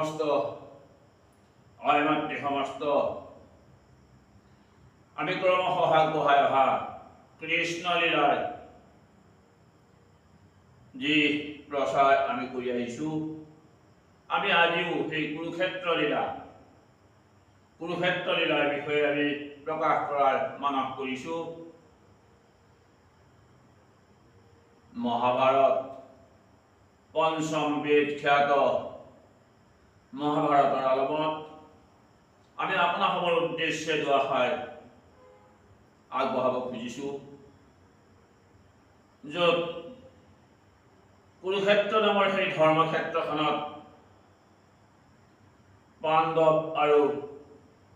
সমস্ত অয়মাতৃ সমস্ত আমি ক্ৰমশ আগবঢ়াই অহা কৃষ্ণলীলাৰ যি প্ৰচাৰ আমি কৰি আহিছোঁ, আমি আজিও সেই কুৰুক্ষেত্ৰ লীলাৰ বিষয়ে আমি প্ৰকাশ কৰাৰ মানস কৰিছোঁ। মহাভাৰত পঞ্চম বেদ খ্যাত মহাভাৰতৰ আলমত আমি আপোনাসমৰ উদ্দেশ্যে দুআষাৰ আগবঢ়াব খুজিছোঁ, য'ত কুৰুক্ষেত্ৰ নামৰ সেই ধৰ্মক্ষেত্ৰখনত পাণ্ডৱ আৰু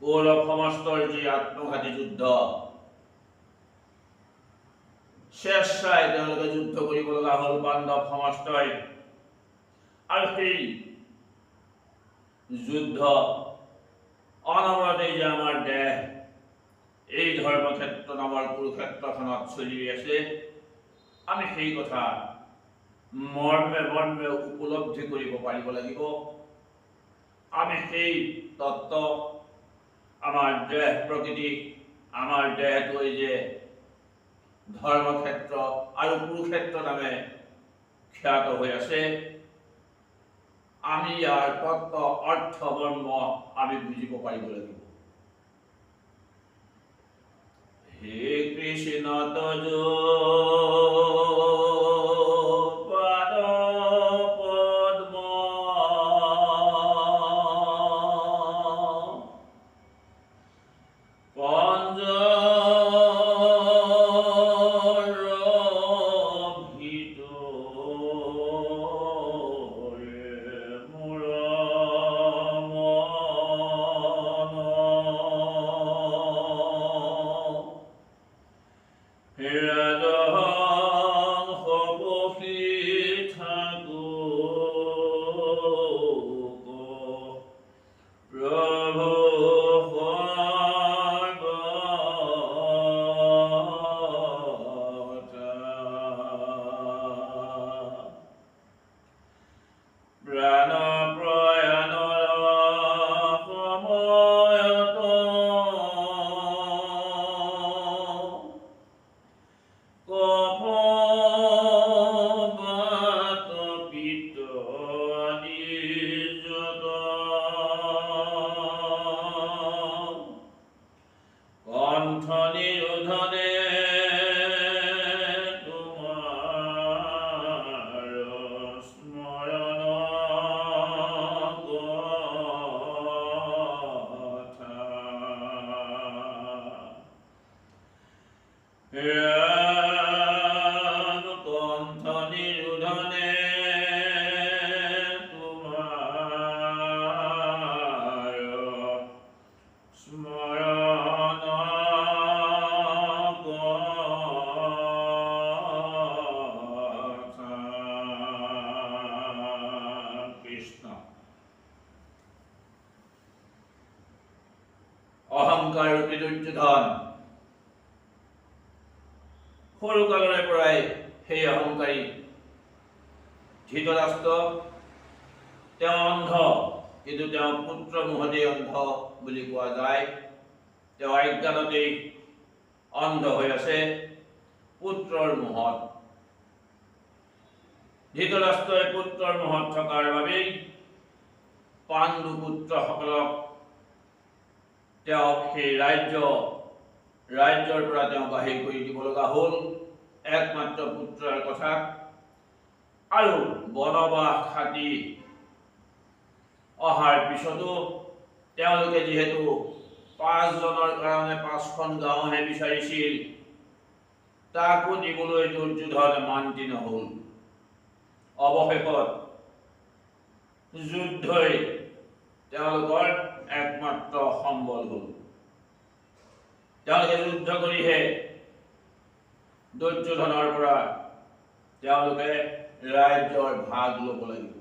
কৌৰৱ সমস্তৰ যি আত্মঘাতী যুদ্ধ, স্বেচ্ছাই তেওঁলোকে যুদ্ধ কৰিব লগা হ'ল পাণ্ডৱ সমস্তই, আৰু সেই যুদ্ধ অনবৰতে যে আমাৰ দেশ এই ধৰ্মক্ষেত্ৰ নামৰ কুৰুক্ষেত্ৰখনত চলি আছে, আমি সেই কথা মৰ্মে মৰ্মে উপলব্ধি কৰিব পাৰিব লাগিব। আমি সেই তত্ত্ব আমাৰ দেহ প্ৰকৃতি, আমাৰ দেহটোৱে যে ধৰ্মক্ষেত্ৰ আৰু কুৰুক্ষেত্ৰ নামে খ্যাত হৈ আছে, আমি ইয়াৰ তত্ত্ব অৰ্থ মৰ্ম আমি বুজিব পাৰিব লাগিব। হে কৃষ্ণ তজ অহংকাৰ ৰূপী দুৰ্যোধন সৰু কালৰে পৰাই সেই অহংকাৰী ধৃতৰাষ্ট্ৰ, তেওঁ অন্ধ, কিন্তু তেওঁ পুত্ৰ মোহতেই অন্ধ বুলি কোৱা যায়। তেওঁ অজ্ঞানতেই অন্ধ হৈ আছে পুত্ৰৰ মোহত। ধৃতৰাষ্ট্ৰই পুত্ৰৰ মোহত থকাৰ বাবেই পাণ্ডু পুত্ৰসকলক তেওঁ সেই ৰাজ্যৰ পৰা তেওঁ বাহিৰ কৰি দিব লগা হ'ল একমাত্ৰ পুত্ৰৰ কথা। আৰু বনবাস খাটি অহাৰ পিছতো তেওঁলোকে যিহেতু 5 জনৰ কাৰণে 5খন গাঁওহে বিচাৰিছিল, তাকো দিবলৈ দুৰ্যোধন মান্তি নহ'ল। অৱশেষত যুদ্ধই তেওঁলোকৰ একমাত্ৰ সম্বল হ'ল। তেওঁলোকে যুদ্ধ কৰিহে দুৰ্যোধনৰ পৰা তেওঁলোকে ৰাজ্যৰ ভাগ ল'ব লাগিব।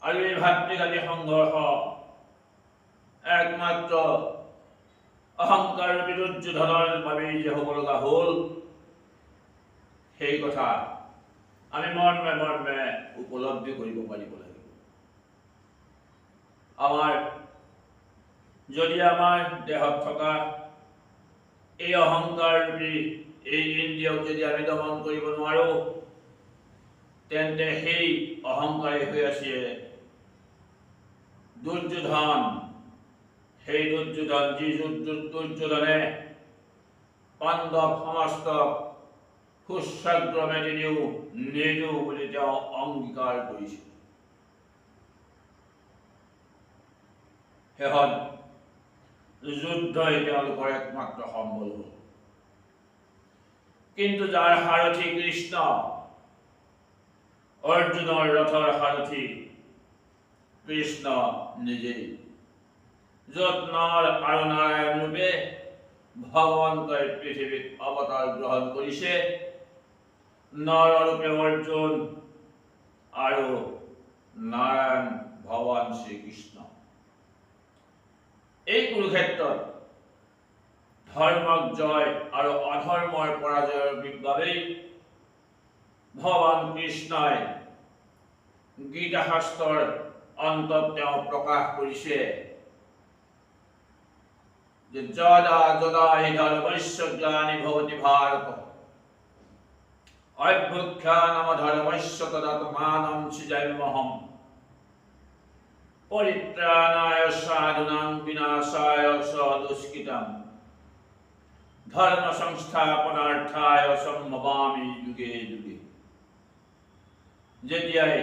আৰু এই ভাতৃঘাতী সংঘৰ্ষ একমাত্ৰ অহংকাৰ দুৰ্যোধনৰ বাবেই যে হ'ব লগা হ'ল, সেই কথা আমি মৰ্মে মৰ্মে উপলব্ধি কৰিব পাৰিব লাগিব। আমাৰ যদি আমাৰ দেহত থকা এই অহংকাৰ ৰূপী এই ইন্দ্ৰিয়ক যদি আমি দমন কৰিব নোৱাৰো, তেন্তে সেই অহংকাৰী হৈ আছে দুৰ্যোধন। সেই দুৰ্যোধন যি দুৰ্যোধনে পাণ্ডৱ সমস্তক সুস্বাগ্ৰমে দিও নিদিও বুলি তেওঁ অংগীকাৰ কৰিছিল। শেষত যুদ্ধই তেওঁলোকৰ একমাত্ৰ সম্বল হ'ল। কিন্তু যাৰ সাৰথি কৃষ্ণ, অৰ্জুনৰ ৰথৰ সাৰথি কৃষ্ণ নিজেই, য'ত নৰ আৰু নাৰায়ণ ৰূপে ভগৱন্তই পৃথিৱীত অৱতাৰ গ্ৰহণ কৰিছে। নৰ ৰূপে অৰ্জুন আৰু নাৰায়ণ ভগৱান শ্ৰীকৃষ্ণ। এই কুৰুক্ষেত্ৰত ধৰ্মক জয় আৰু অধৰ্মৰ পৰাজয়ৰ বাবেই ভগৱান কৃষ্ণই গীতা শাস্ত্ৰৰ অন্তত তেওঁ প্ৰকাশ কৰিছে যে যদা যদা হি ধৰ্মস্য গ্লানি ভবতি ভাৰত অভ্যুত্থানম ধৰ্মস্য তদাত্মানম সৃজাম্যহম পৰিত্ৰাণায় সাধুনাং বিনাশায় চ দুষ্কৃতম ধৰ্ম সংস্থাপনাৰ্থায় সম্ভবামি যুগে যুগে। যেতিয়াই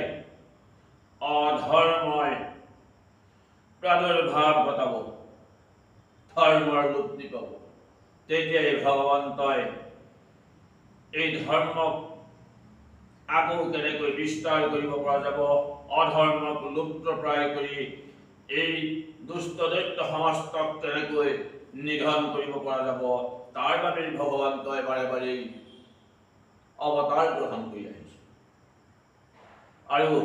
অধৰ্মই প্ৰাদুৰ্ভাৱ ঘটাব, ধৰ্মৰ ৰূপ নিপাব, তেতিয়াই ভগৱন্তই এই ধৰ্মক আকৌ কেনেকৈ বিস্তাৰ কৰিব পৰা যাব, অধৰ্মক লুপ্তপ্ৰায় কৰি এই দুষ্ট দৈত্য সমস্তক কেনেকৈ নিধন কৰিব পৰা যাব, তাৰ বাবে ভগৱন্তই বাৰে বাৰে অৱতাৰ গ্ৰহণ কৰি আহিছে। আৰু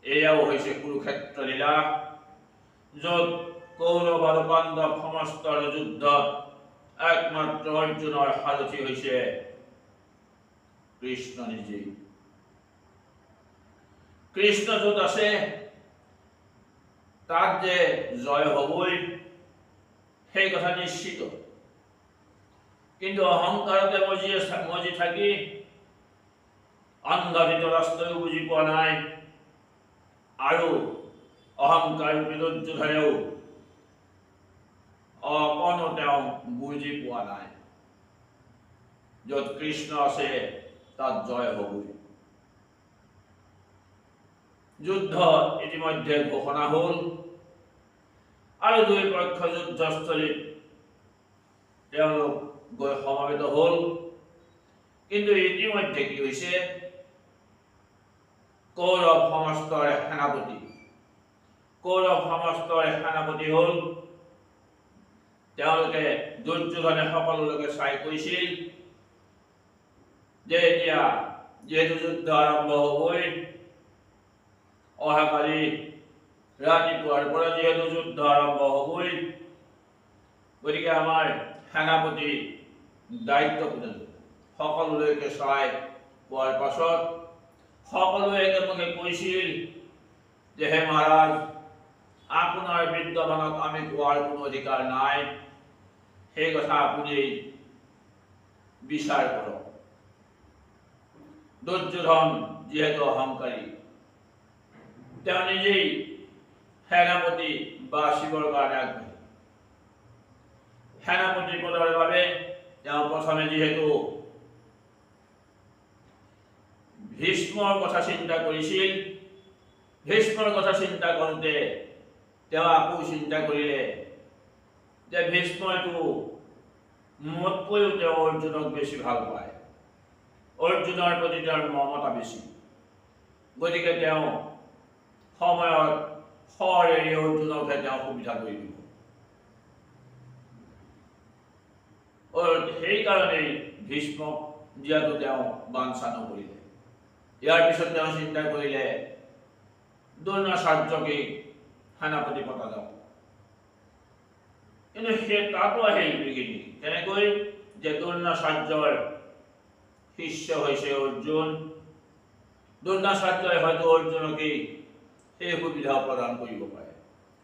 এয়াও হৈছে কুৰুক্ষেত্ৰ লীলা, য'ত কৌৰৱ আৰু পাণ্ডৱ সমস্তৰ যুদ্ধত একমাত্ৰ অৰ্জুনৰ সাৰথি হৈছে কৃষ্ণ নিজেই। কৃষ্ণ য'ত আছে তাত যে জয় হবই সেই কথা নিশ্চিত। কিন্তু অহংকাৰতে মজি থাকি অন্ধ ৰাষ্ট্ৰও বুজি পোৱা নাই, আৰু অহংকাৰ দুৰ্যোধনেও অকণো তেওঁ বুজি পোৱা নাই। য'ত কৃষ্ণ আছে তাত জয় হবই। যুদ্ধ ইতিমধ্যে ঘোষণা হল আৰু দুই পক্ষ যুদ্ধস্থলীত তেওঁলোক গৈ সমবেত হল। কিন্তু ইতিমধ্যে কি হৈছে, কৌৰৱ সমস্তৰ সেনাপতি হল, তেওঁলোকে দুৰ্যোধনে সকলোকে চাই কৈছিল যে এতিয়া যিহেতু যুদ্ধ আৰম্ভ হবই, অহাকালি ৰাতিপুৱাৰ পৰা যিহেতু যুদ্ধ আৰম্ভ হবই, গতিকে আমাৰ সেনাপতি দায়িত্ব কোনে ল'ব। সকলোলৈকে চাই পোৱাৰ পাছত সকলোৱে একেলগে কৈছিল যে হে মহাৰাজ, আপোনাৰ বিদ্যমানত আমি কোৱাৰ কোনো অধিকাৰ নাই, সেই কথা আপুনি বিচাৰ কৰক। দুৰ্যোধন যিহেতু অহংকাৰী, তেওঁ নিজেই সেনাপতি বাচিবৰ কাৰণে আগবাঢ়ে। সেনাপতি পদৰ বাবে তেওঁ প্ৰথমে যিহেতু ভীষ্মৰ কথা চিন্তা কৰিছিল, ভীষ্মৰ কথা চিন্তা কৰোঁতে তেওঁ আকৌ চিন্তা কৰিলে যে ভীষ্মইতো মোতকৈও তেওঁ অৰ্জুনক বেছি ভাল পায়, অৰ্জুনৰ প্ৰতি তেওঁৰ মমতা বেছি। গতিকে তেওঁ সময়ত শৰ এৰি অৰ্জুনকহে তেওঁ সুবিধা কৰি দিব। সেইকাৰণেই ভীষ্মক দিয়াটো তেওঁ বাঞ্ছা নকৰিলে। ইয়াৰ পিছত তেওঁ চিন্তা কৰিলে দ্ৰোণাচাৰ্যকে সেনাপতি পতা যাওক। কিন্তু সেই তাতো আহিল বিঘিনি, কেনেকৈ যে দ্ৰোণাচাৰ্যৰ শিষ্য হৈছে অৰ্জুন, দ্ৰোণাচাৰ্যই হয়তো অৰ্জুনকে সেই সুবিধা প্ৰদান কৰিব পাৰে।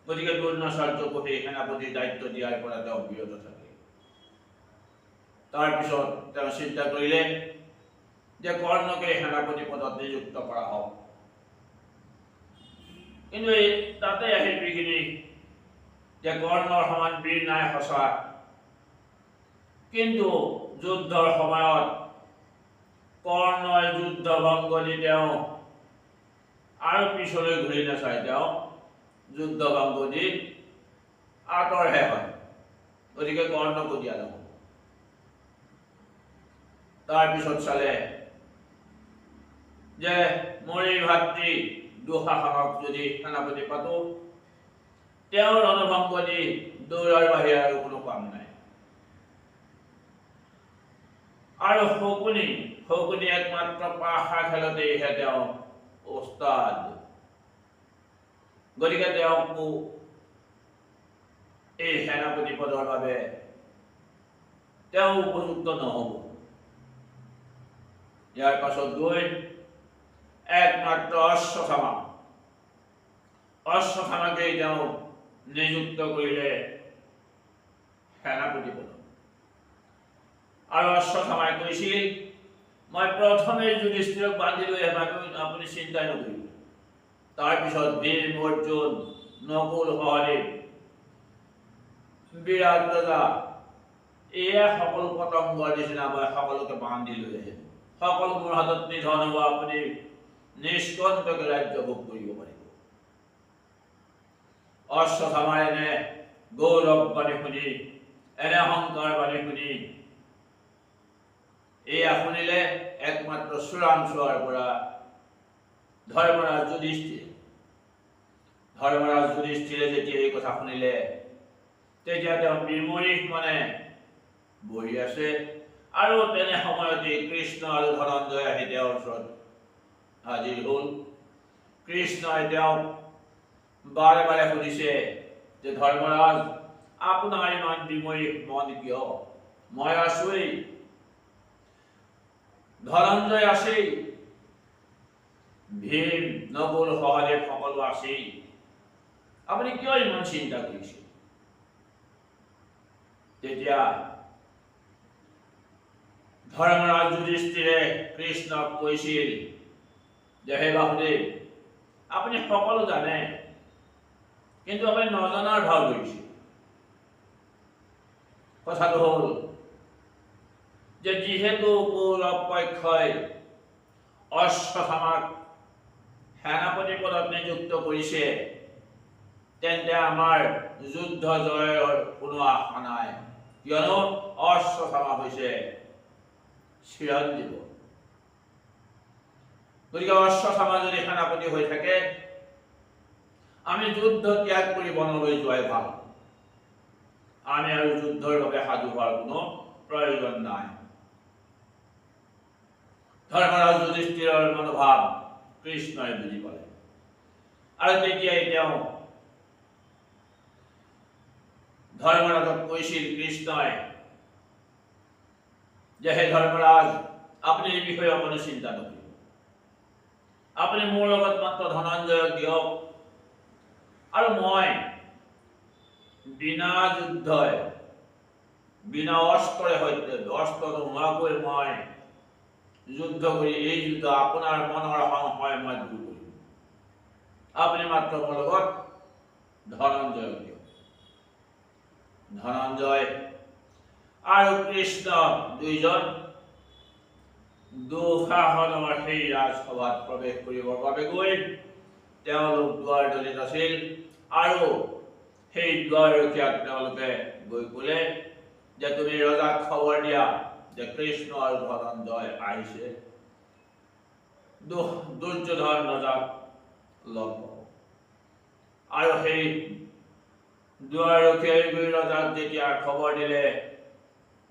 গতিকে দ্ৰোণাচাৰ্যকো সেই সেনাপতিৰ দায়িত্ব দিয়াৰ পৰা তেওঁ বিৰত থাকে। তাৰপিছত তেওঁ চিন্তা কৰিলে যে কৰ্ণকে সেনাপতি পদত নিযুক্ত কৰা হওক। কিন্তু তাতে আহিল বিঘিনি যে কৰ্ণৰ সমান বীৰ নাই সঁচা, কিন্তু যুদ্ধৰ সময়ত কৰ্ণই যুদ্ধ ভংগ দি তেওঁ আৰু পিছলৈ ঘূৰি নাচায়, তেওঁ যুদ্ধ ভংগ দি আঁতৰহে হয়। গতিকে কৰ্ণকো দিয়া নহ'ব। তাৰপিছত চালে যে মৰি ভাতৃ দুঃশাসনক যদি সেনাপতি পাতো, তেওঁৰ ৰণভংগ দি দৌৰাৰ বাহিৰে আৰু কোনো কাম নাই। আৰু শকুনি একমাত্ৰ পাশা খেলতেইহে তেওঁ ওস্তাদ। গতিকে তেওঁকো এই সেনাপতি পদৰ বাবে তেওঁ উপযুক্ত নহ'ব। ইয়াৰ পাছত গৈ একমাত্ৰ অশ্বত্থামাকেই তেওঁ নিযুক্ত কৰিলে সেনাপতি পদত। আৰু অশ্বত্থামাই কৈছিল, মই প্ৰথমে যুধিষ্ঠিৰক বান্ধি লৈ আপুনি চিন্তাই নকৰিব। তাৰপিছত ভীম, অৰ্জুন, নকুল, সহদেৱ, বিৰাট ৰজা, এয়া সকলো পতংগৰ নিচিনা মই সকলোকে বান্ধি লৈ আহিম। সকলো মোৰ হাতত নিধন হ'ব, আপুনি নিষ্কণ্টকে ৰাজ্য ভোগ কৰিব পাৰিব। অশ্বত্থামাৰ এনে গৌৰৱ বাণী শুনি, এনে অহংকাৰ বাণী শুনি, এয়া শুনিলে একমাত্ৰ চোৰাংচোৱাৰ পৰা ধৰ্মৰাজ যুধিষ্ঠিৰে যেতিয়া এই কথা শুনিলে, তেতিয়া তেওঁ বিমোহিত মানে বহি আছে। আৰু তেনে সময়তে কৃষ্ণ আৰু ধনঞ্জয় আহি তেওঁৰ ওচৰত হাজিৰ হ'ল। কৃষ্ণই তেওঁক বাৰে বাৰে সুধিছে যে ধৰ্মৰাজ, আপোনাৰ ইমান বিমোহিত মন কিয়? মই আছোৱেই, ধনঞ্জয় আছেই, ভীম, নকুল, সহদেৱ সকলো আছেই, আপুনি কিয় ইমান চিন্তা কৰিছে? তেতিয়া ধৰ্মৰাজ যুধিষ্ঠিৰে কৃষ্ণক কৈছিল যে হে বাসুদেৱ, আপুনি সকলো জানে, কিন্তু আপুনি নজনাৰ ভাও ধৰিছে। কথাটো হ'ল যে যিহেতু কৌৰৱ পক্ষই অশ্বত্থামাক সেনাপতি পদত নিযুক্ত কৰিছে, তেন্তে আমাৰ যুদ্ধ জয়ৰ কোনো আশা নাই, কিয়নো অশ্বত্থামা হৈছে চিৰঞ্জীৱ। গতিকে অশ্বত্থামা যদি সেনাপতি হৈ থাকে, আমি যুদ্ধ ত্যাগ কৰি বনলৈ যোৱাই ভাল। আমি আৰু যুদ্ধৰ বাবে সাজু হোৱাৰ কোনো প্ৰয়োজন নাই। ধৰ্মৰাজ যুধিষ্ঠিৰৰ মনোভাৱ কৃষ্ণই বুজি পালে। আৰু তেতিয়াই তেওঁ ধৰ্মৰাজক কৈছিল কৃষ্ণই যে হে ধৰ্মৰাজ, আপুনি এই বিষয়ে অকণো চিন্তা নকৰিব। আপুনি মোৰ লগত মাত্ৰ ধনঞ্জয়ক দিয়ক, আৰু মই বিনা যুদ্ধই, বিনা অস্ত্ৰৰে সৈতে, অস্ত্ৰ নোহোৱাকৈ মই যুদ্ধ কৰি এই যুদ্ধ আপোনাৰ মনৰ সংশয় মই দূৰ কৰিম। আপুনি মাত্ৰ মোৰ লগত ধনঞ্জয়ক দিয়ক। ধনঞ্জয় আৰু কৃষ্ণ দুইজন দুঃশাসনৰ সেই ৰাজসভাত প্ৰৱেশ কৰিবৰ বাবে গৈ তেওঁলোক দুৱাৰদলিত আছিল। আৰু সেই দুৱাৰৰখীয়াক তেওঁলোকে গৈ ক'লে যে তুমি ৰজাক খবৰ দিয়া যে কৃষ্ণ আৰু ধনঞ্জয় আহিছে, দুৰ্যোধন ৰজাক লগ পাব। আৰু সেই দুৱাৰৰখীয়াই গৈ ৰজাক যেতিয়া খবৰ দিলে,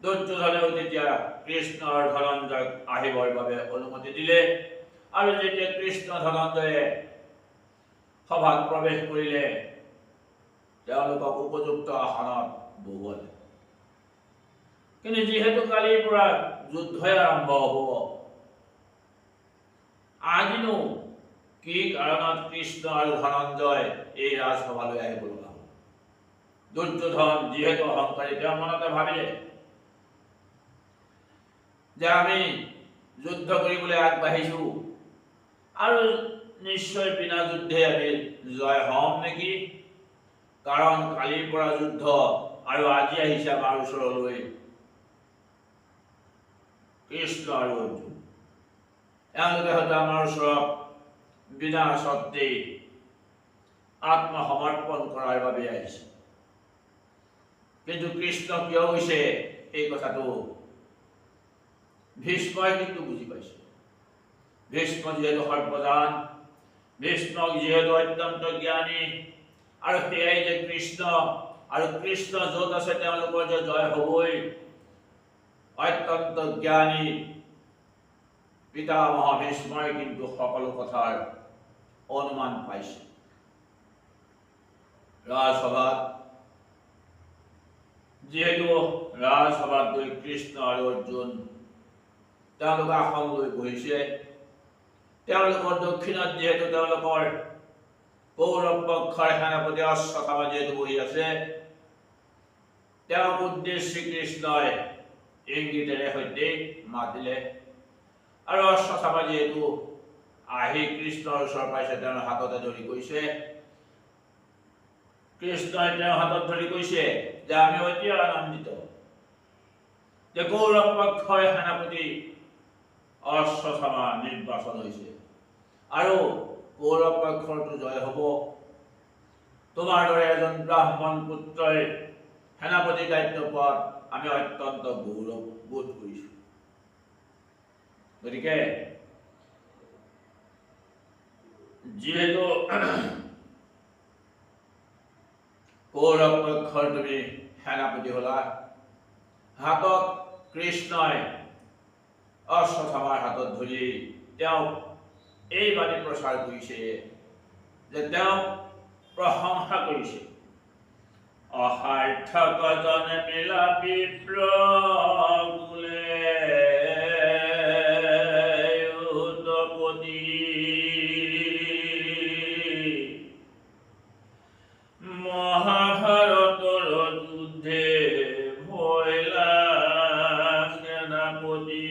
দুৰ্যোধনেও তেতিয়া কৃষ্ণ আৰু ধনঞ্জয়ক আহিবৰ বাবে অনুমতি দিলে। আৰু যেতিয়া কৃষ্ণ ধনঞ্জয়ে সভাত প্ৰৱেশ কৰিলে, তেওঁলোকক উপযুক্ত আসনত বহুৱালে। কিন্তু যিহেতু কালিৰ পৰা যুদ্ধই আৰম্ভ হ'ব, আজিনো কি কাৰণত কৃষ্ণ আৰু ধনঞ্জয় এই ৰাজসভালৈ আহিব লগা হ'ল? দুৰ্যোধন যিহেতু অহংকাৰী, তেওঁ মনতে ভাবিলে যে আমি যুদ্ধ কৰিবলৈ আগবাঢ়িছো আৰু নিশ্চয় বিনা যুদ্ধে আমি জয় হম নেকি, কাৰণ কালিৰ পৰা যুদ্ধ আৰু আজি আহিছে আমাৰ ওচৰলৈ কৃষ্ণ আৰু অৰ্জুন। এওঁলোকে হয়তো আমাৰ ওচৰত বিনা স্বত্তেই আত্মসমৰ্পণ কৰাৰ বাবে আহিছে। কিন্তু কৃষ্ণ কিয় গৈছে এই কথাটো ভীষ্মই কিন্তু বুজি পাইছে। ভীষ্ম যিহেতু সৰ্বজান, ভীষ্ম যিহেতু অত্যন্ত জ্ঞানী, আৰু সেয়াই যে কৃষ্ণ, আৰু কৃষ্ণ য'ত আছে তেওঁলোকৰ যে জয় হ'বই, অত্যন্ত জ্ঞানী পিতামহ ভীষ্মই কিন্তু সকলো কথাৰ অনুমান পাইছে। ৰাজসভাত যিহেতু ৰাজসভাত গৈ কৃষ্ণ আৰু অৰ্জুন তেওঁলোকে আসন লৈ বহিছে, তেওঁলোকৰ দক্ষিণত যিহেতু তেওঁলোকৰ কৌৰৱ পক্ষৰ সেনাপতি অশ্বত্থামা যিহেতু বহি আছে, তেওঁক উদ্দেশ্যি শ্ৰীকৃষ্ণই ইংগিতেৰে সৈতে মাতিলে, আৰু অশ্বত্থামা যিহেতু আহি কৃষ্ণৰ ওচৰ পাইছে, তেওঁৰ হাততে ধৰি কৈছে, কৃষ্ণই তেওঁৰ হাতত ধৰি কৈছে যে আমি অতি আনন্দিত যে কৌৰৱ পক্ষৰ সেনাপতি অশ্বত্থামা নিৰ্বাচন হৈছে আৰু কৌৰৱ পক্ষৰটো জয় হ'ব। তোমাৰ দৰে এজন ব্ৰাহ্মণ পুত্ৰই সেনাপতি দায়িত্ব পোৱাত আমি অত্যন্ত গৌৰৱ বোধ কৰিছো। গতিকে যিহেতু কৌৰৱ পক্ষৰ তুমি সেনাপতি হলা, হাতত কৃষ্ণই অশ্বত্থামাৰ হাতত ধৰি তেওঁক এই বাণী প্ৰচাৰ কৰিছে যে তেওঁক প্ৰশংসা কৰিছে। অসাৰ্থক জনে মিলা বিপ্ৰ কুলে উৎপত্তি, মহাভাৰতৰ যুদ্ধে ভৈলা সেনাপতি,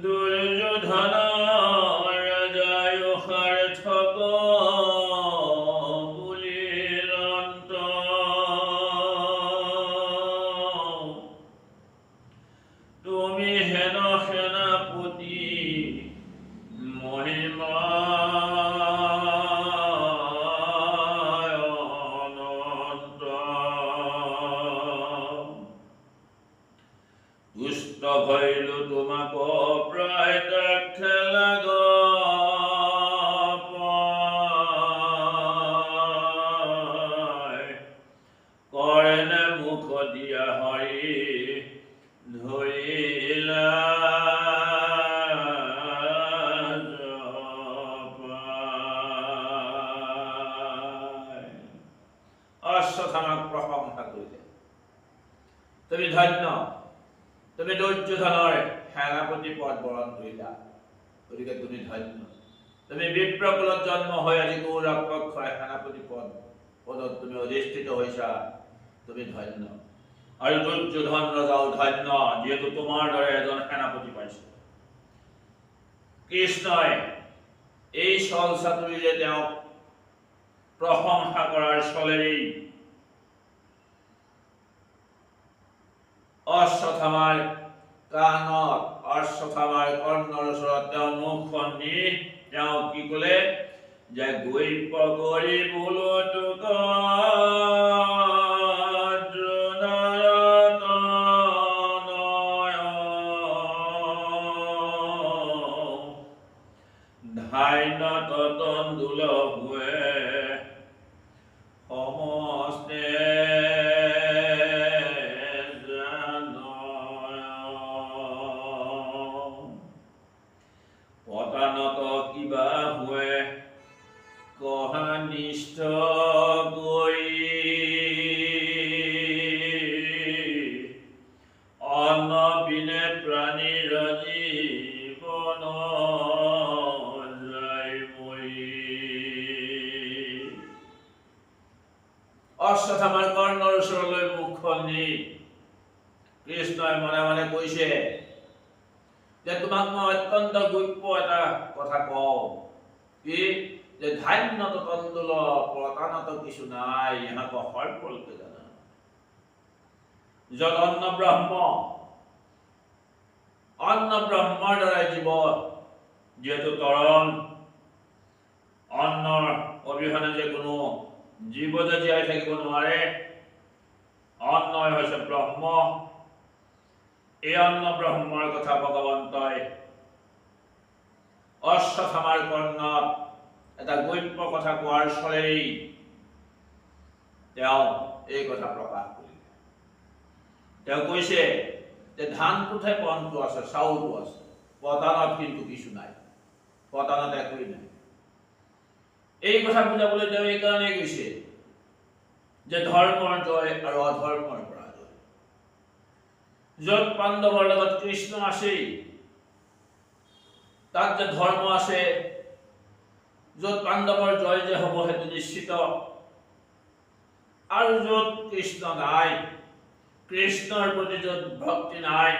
দুৰ্যোধনৰ জয় সাৰ্থক বুলিৰ অন্ত, তুমি হেন সেনাপতি মহিমা অনন্ত, দুষ্ট ভৈলো তোমাক প্ৰায় খেলা কৰেনে মুখ দিয়া হৰি ধৰিলা অশ্বত্থামাক প্ৰশংসা কৰিলে। তুমি ধন্য, তুমি দুৰ্যোধনৰ সেনাপতি পদ বৰণ কৰিলা, গতিকে তুমি ধন্য। তুমি বিপ্ৰকুলত জন্ম হৈ আজি কৌৰৱ পক্ষৰ সেনাপতি পদত তুমি অধিষ্ঠিত হৈছা, তুমি ধন্য। আৰু দুৰ্যোধন ৰজাও ধন্য, যিহেতু তোমাৰ দৰে এজন সেনাপতি পাইছে। কৃষ্ণই এই চল চাতুৰিৰে তেওঁক প্ৰশংসা কৰাৰ চলেৰেই অশ্বত্থামাৰ কাণত, অশ্বত্থামাৰ কৰ্ণৰ ওচৰত তেওঁ মুখখন নি তেওঁ কি কলে যে গৈ পগৰি বোলো তোক ধাইন তন্দুল হুৱে সমস্তে পতানত কিবা হুৱে কহানিষ্ঠ গৈ অন্ন বিনে প্ৰাণী ৰজি অশ্বত্থামাৰ কৰ্ণৰ ওচৰলৈ মুখখন নি কৃষ্ণই মনে মনে কৈছে যে তোমাক মই অত্যন্ত গুপ্য এটা কথা কওঁ, কি যে ধান্যত তণ্ডুল প্ৰতানত কিছু নাই, ইহঁত সৰ্বলকে জানা। যত অন্ন ব্ৰহ্মৰ দ্বাৰাই জীৱ যিহেতু তৰণ, অন্নৰ অবিহনে যে কোনো জীৱ যে জীয়াই থাকিব নোৱাৰে, অন্নই হৈছে ব্ৰহ্ম। এই অন্ন ব্ৰহ্মৰ কথা ভগৱন্তই অশ্বত্থামাৰ কৰ্ণত এটা গপ্য কথা কোৱাৰ ফলেই তেওঁ এই কথা প্ৰকাশ কৰিলে। তেওঁ কৈছে যে ধানটোতহে পণটো আছে, চাউলটো আছে, পতানত কিন্তু কিছু নাই, পতানত একোৱেই নাই। এই কথা বুজাবলৈ তেওঁ এই কাৰণেই কৈছে যে ধৰ্মৰ জয় আৰু অধৰ্মৰ পৰাজয়। যত পাণ্ডৱৰ লগত কৃষ্ণ আছেই, তাত যে ধৰ্ম আছে, যত পাণ্ডৱৰ জয় যে হ'ব সেইটো নিশ্চিত। আৰু যত কৃষ্ণ নাই, কৃষ্ণৰ প্ৰতি যত ভক্তি নাই,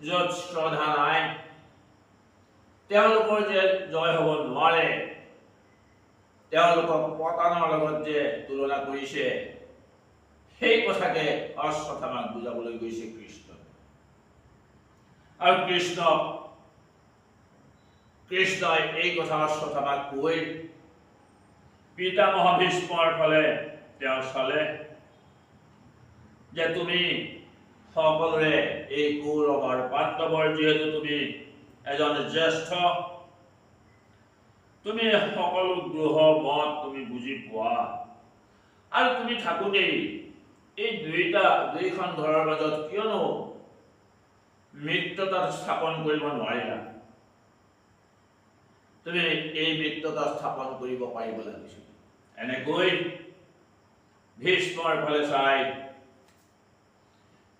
যত শ্ৰদ্ধা নাই, তেওঁলোকৰ যে জয় হ'ব নোৱাৰে। তেওঁলোকক পতানৰ লগত যে তুলনা কৰিছে, সেই কথাকে অশ্বত্থামাক বুজাবলৈ গৈছে কৃষ্ণ। আৰু কৃষ্ণই এই কথা অশ্বত্থামাক কৈ পিতামহ ভীষ্মৰ ফালে তেওঁ চালে যে তুমি সকলোৰে এই কৌৰৱ আৰু পাণ্ডৱৰ যিহেতু তুমি এজন জ্যেষ্ঠ, তুমি সকলো গ্ৰহ মত তুমি বুজি পোৱা, আৰু তুমি থাকোতেই এই দুইখন ঘৰৰ মাজত কিয়নো মিত্ৰতা স্থাপন কৰিব নোৱাৰিলা? তুমি এই মিত্ৰতা স্থাপন কৰিব পাৰিব লাগিছিল। এনেকৈ ভীষ্মৰ ফালে চাই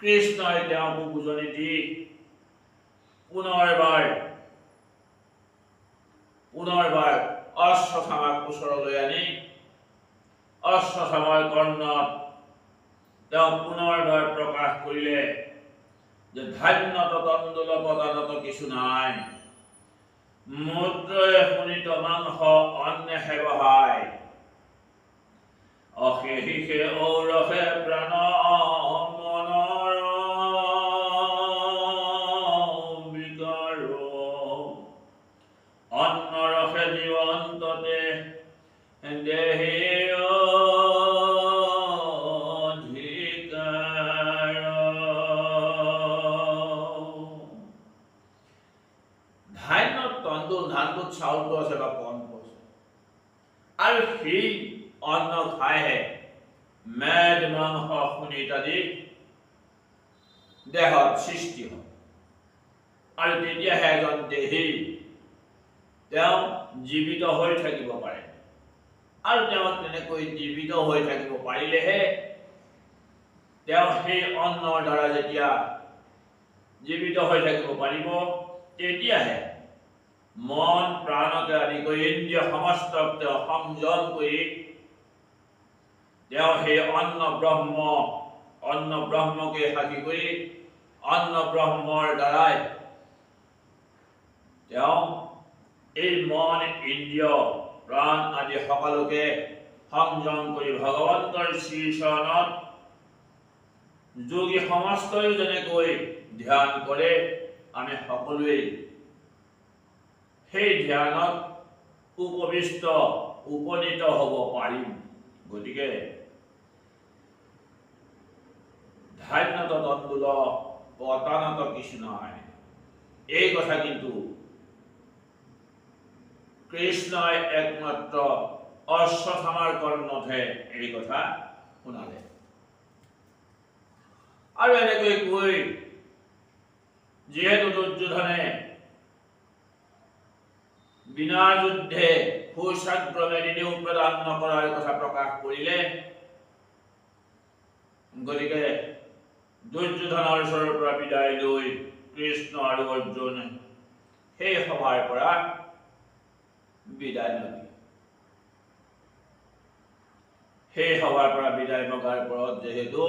কৃষ্ণই তেওঁক বুজনি দি পুনৰবাৰ অশ্বত্থামাক ওচৰলৈ আনি অশ্বত্থামাৰ কৰ্ণত তেওঁ পুনৰবাৰ প্ৰকাশ কৰিলে যে ধান্যত তণ্ডুল পতানত কিছু নাই, মুদ্ৰয়ে শোণিত মাংস অন্নেহে বহায়, অশেষে ঔৰসে প্ৰাণ মনৰ বিকাৰ, অন্নৰসে জীৱন্ততে দেহে অধিকাৰ। ধান্যত তণ্ডুল, ধানটোত চাউলটো আছে বা পণটো আছে, আৰু সেই অন্ন খাইহে মেদ মাংস শোণিত ইত্যাদি দেহত সৃষ্টি হয়, আৰু তেতিয়াহে এজন দেহী তেওঁ জীৱিত হৈ থাকিব পাৰে। আৰু তেওঁ তেনেকৈ জীৱিত হৈ থাকিব পাৰিলেহে তেওঁ সেই অন্নৰ দ্বাৰা যেতিয়া জীৱিত হৈ থাকিব পাৰিব, তেতিয়াহে মন প্ৰাণকে আদি কৰি ইন্দ্ৰিয় সমস্তক তেওঁ সংযম কৰি তেওঁ সেই অন্ন ব্ৰহ্মকে সাক্ষী কৰি অন্ন ব্ৰহ্মৰ দ্বাৰাই তেওঁ এই মন ইন্দ্ৰিয় প্ৰাণ আদি সকলোকে সংযম কৰি ভগৱন্তৰ শ্ৰীচৰণত যোগী সমস্তই যেনেকৈ ধ্যান কৰে, আমি সকলোৱে সেই ধ্যানত উপনীত হ'ব পাৰিম। গতিকে ধান্যত তণ্ডুল পতানত কিছু নাই, এই কথা কিন্তু কৃষ্ণই একমাত্ৰ অশ্বত্থামাৰ কৰ্ণতহে এই কথা শুনালে। আৰু এনেকৈ কৈ যিহেতু দুৰ্যোধনে বিনা যুদ্ধে সুচাগ্ৰমে দিনেও প্ৰদান নকৰাৰ কথা প্ৰকাশ কৰিলে, গতিকে দুৰ্যোধনৰ ওচৰৰ পৰা বিদায় লৈ কৃষ্ণ আৰু অৰ্জুন সেই সভাৰ পৰা বিদায় ললে। সেই সভাৰ পৰা বিদায় ভগাৰ পৰত যেহেতু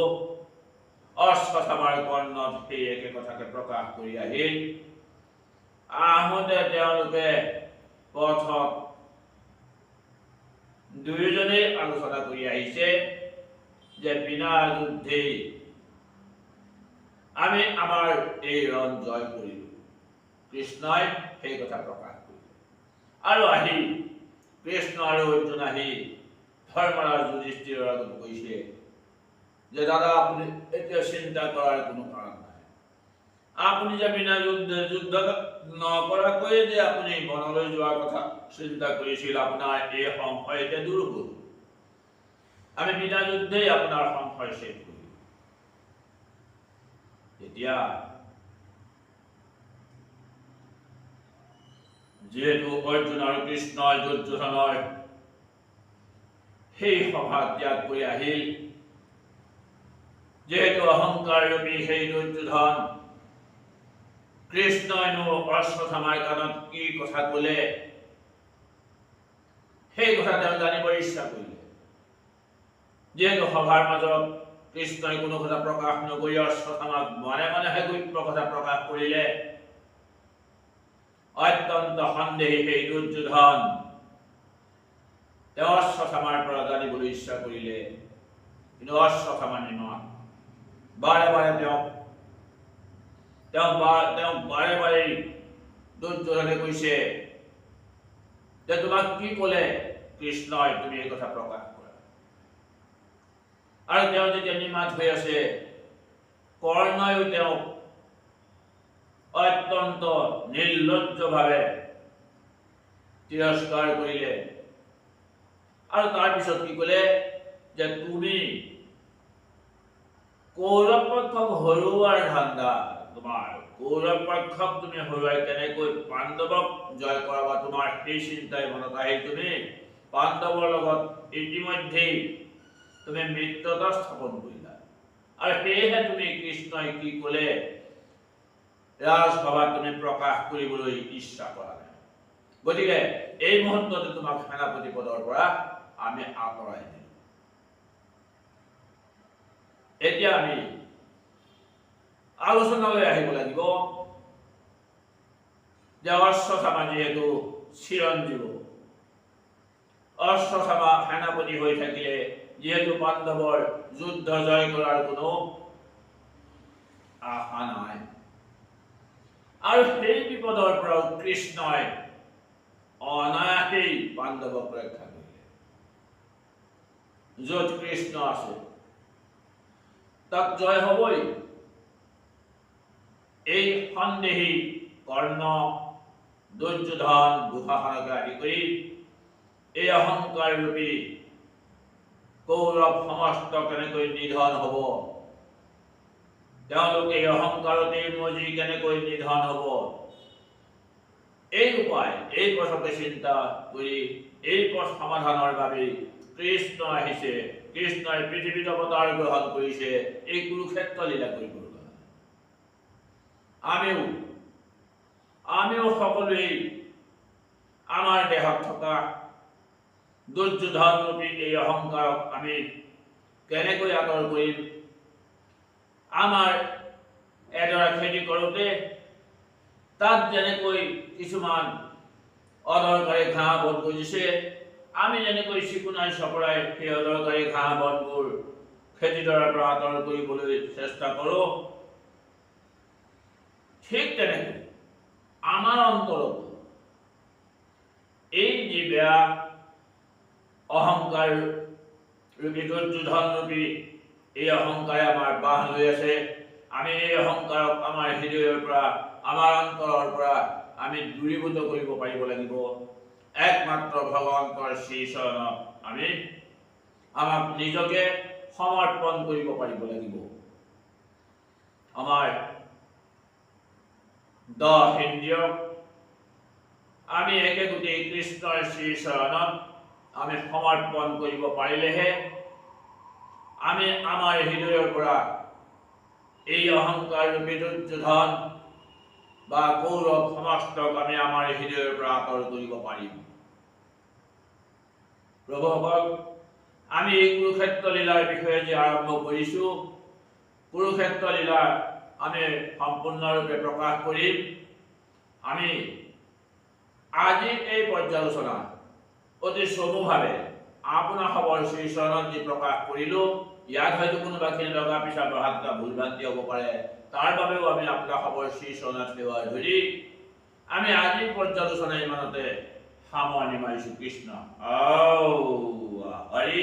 অশ্বত্থামাৰ কৰ্ণত সেই একে কথাকে প্ৰকাশ কৰি আহিল। আহোঁতে তেওঁলোকে পথত দুয়োজনেই আলোচনা কৰি আহিছে যে বিনা যুদ্ধেই আমি আমাৰ এই ৰণ জয় কৰিলো। কৃষ্ণই সেই কথা প্ৰকাশ কৰিলে আৰু আহি কৃষ্ণ আৰু অৰ্জুন আহি ধৰ্মৰাজ যুধিষ্ঠিৰৰ আগত কৈছে যে দাদা আপুনি এতিয়া চিন্তা কৰাৰ কোনো কাৰণ নাই। আপুনি যে বিনা যুদ্ধ নকৰাকৈ যে আপুনি বনলৈ যোৱাৰ কথা চিন্তা কৰিছিল, আপোনাৰ এই সংশয় এতিয়া দূৰ হ'ল। আমি বিনা যুদ্ধেই আপোনাৰ সংশয় শেষ কৰিম। এতিয়া যেহেতু অৰ্জুন আৰু কৃষ্ণই দুৰ্যোধনৰ সেই সভা ত্যাগ কৰি আহিল, যেহেতু অহংকাৰ ৰূপী সেই দুৰ্যোধন কৃষ্ণইনো অশ্বত্থামাৰ কাণত কি কথা ক'লে সেই কথা তেওঁ জানিবৰ ইচ্ছা কৰিলে। যেহেতু সভাৰ মাজত কৃষ্ণই কোনো কথা প্ৰকাশ নকৰি অশ্বত্থামাক মনে মনেহে গুপ্ত কথা প্ৰকাশ কৰিলে, অত্যন্ত সন্দেহী সেই দুৰ্যোধন তেওঁ অশ্বত্থামাৰ পৰা জানিবলৈ ইচ্ছা কৰিলে, কিন্তু অশ্বত্থামা নিমাত বাৰে বাৰে তেওঁ বাৰে বাৰে দুৰ্যোধনে কৈছে যে তোমাক কি ক'লে কৃষ্ণই, তুমি এই কথা প্ৰকাশ কৰা। আৰু তেওঁ যেতিয়া নিমাত হৈ আছে, কৰ্ণয়ো তেওঁক অত্যন্ত নিৰ্লজ্জভাৱে তিৰস্কাৰ কৰিলে আৰু তাৰপিছত কি ক'লে যে তুমি কৌৰৱ পক্ষক হৰুৱাৰ ধান্দা, তোমাৰ কৌৰৱ পক্ষক তুমি হৰুৱাই কেনেকৈ পাণ্ডৱক জয় কৰাবা, তোমাৰ সেই চিন্তাই মনত আহিল। তুমি পাণ্ডৱৰ লগত ইতিমধ্যেই তুমি মিত্ৰতা স্থাপন কৰিলা আৰু সেয়েহে তুমি কৃষ্ণই কি ক'লে ৰাজসভাত তুমি প্ৰকাশ কৰিবলৈ ইচ্ছা কৰা নাই। গতিকে এই মুহূৰ্ততে তোমাক সেনাপতি পদৰ পৰা আমি আঁতৰাই দিম। এতিয়া আমি আলোচনালৈ আহিব লাগিব যে অশ্বত্থামা যিহেতু চিৰঞ্জীৱ, অশ্বত্থামা সেনাপতি হৈ থাকিলে যিহেতু পাণ্ডৱৰ যুদ্ধ জয় কৰাৰ কোনো আশা নাই আৰু সেই বিপদৰ পৰাও কৃষ্ণই অনায়াসেই পাণ্ডৱক ৰক্ষা কৰিলে। য'ত কৃষ্ণ আছে তাত জয় হবই। এই সন্দেহী কৰ্ণ, দুৰ্যোধন, দুঃশাসনকে আদি কৰি এই অহংকাৰ ৰূপী কৌৰৱ সমস্ত কেনেকৈ নিধন হব, তেওঁলোক এই অহংকাৰতে মজি কেনেকৈ নিধন হব, এই উপায় এই পথকে চিন্তা কৰি এই পথ সমাধানৰ বাবে কৃষ্ণ আহিছে। কৃষ্ণই পৃথিৱীত অৱতাৰ গ্ৰহণ কৰিছে এই কুৰুক্ষেত্ৰ লীলা কৰিবলৈ। আমিও সকলোৱেই আমাৰ দেহত থকা দুৰ্যোধন ৰূপী এই অহংকাৰক আমি কেনেকৈ আঁতৰ কৰিম। আমাৰ এডৰা খেতি কৰোঁতে তাত যেনেকৈ কিছুমান অদৰকাৰী ঘাঁহ বন গজিছে, আমি যেনেকৈ চিকুণাই চপৰাই সেই অদৰকাৰী ঘাঁহ বনবোৰ খেতিডৰাৰ পৰা আঁতৰ কৰিবলৈ চেষ্টা কৰোঁ, ঠিক তেনেকৈ আমাৰ অন্তৰত এই যি বেয়া অহংকাৰ ৰূপী দুৰ্যোধন ৰূপী এই অহংকাৰে আমাৰ বাহ লৈ আছে, আমি এই অহংকাৰক আমাৰ হৃদয়ৰ পৰা, আমাৰ অন্তৰৰ পৰা আমি দূৰীভূত কৰিব পাৰিব লাগিব। একমাত্ৰ ভগৱন্তৰ শ্ৰীচৰণত আমি আমাক নিজকে সমৰ্পণ কৰিব পাৰিব লাগিব। আমাৰ 10 ইন্দ্ৰিয়ক আমি একেগোটে কৃষ্ণৰ শ্ৰীচৰণত আমি সমৰ্পণ কৰিব পাৰিলেহে আমি আমাৰ হৃদয়ৰ পৰা এই অহংকাৰ ৰূপী দুৰ্যোধন বা কৌৰৱ সমস্তক আমি আমাৰ হৃদয়ৰ পৰা আঁতৰ কৰিব পাৰিম। প্ৰভুসকল, আমি এই কুৰুক্ষেত্ৰ লীলাৰ বিষয়ে যে আৰম্ভ কৰিছোঁ, কুৰুক্ষেত্ৰ লীলা আমি সম্পূৰ্ণৰূপে প্ৰকাশ কৰিম। আমি আজিৰ এই পৰ্যালোচনা অতি চমুভাৱে আপোনাৰ খবৰ শ্ৰীচৰণত যি প্ৰকাশ কৰিলোঁ, ইয়াত হয়তো কোনোবাখিনি লগা পিছা বহাত ভুল ভ্ৰান্তি হ'ব পাৰে, তাৰ বাবেও আমি আপোনাৰ খবৰ শ্ৰীচৰণত সেৱা ধৰি আমি আজিৰ পৰ্যালোচনা ইমানতে সামৰণি মাৰিছোঁ। কৃষ্ণ হৰি